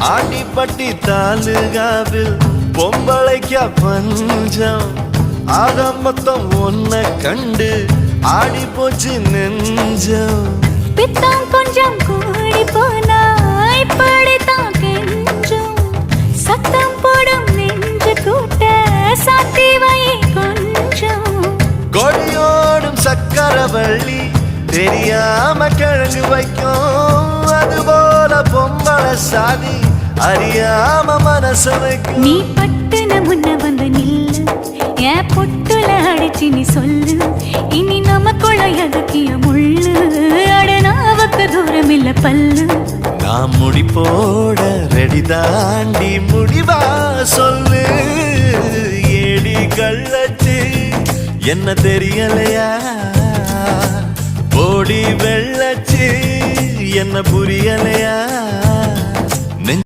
ஆண்டிப்பட்டி தாலுகாவில் பொம்பளைக்க பஞ்சம் ஆக மொத்தம் ஒன்ன கண்டு ஆடி போச்சு நெஞ்சம் பித்தம் கொஞ்சம் கூடி போனா இப்படித்தான் கெஞ்சும் சத்தம் போடும் நெஞ்சு கூட்ட சாத்தி வை கொஞ்சம் கொடியோடும் சக்கரவள்ளி தெரியாம கிழங்கு வைக்கும் அதுபோல பொம்பளை சாதி அறியாம மனச வைக்கும் நீ பட்டுன முன்ன வந்து நில்லு என் பொட்டுல அடிச்சு நீ சொல்லு இனி நமக்குள்ள எதுக்கிய முள்ளு அடனாவுக்கு தூரம் இல்ல பல்லு நான் முடி போட ரெடி தாண்டி முடிவா சொல்லு ஏடி கள்ளச்சு என்ன தெரியலையா போடி வெள்ளச்சு என்ன புரியலையா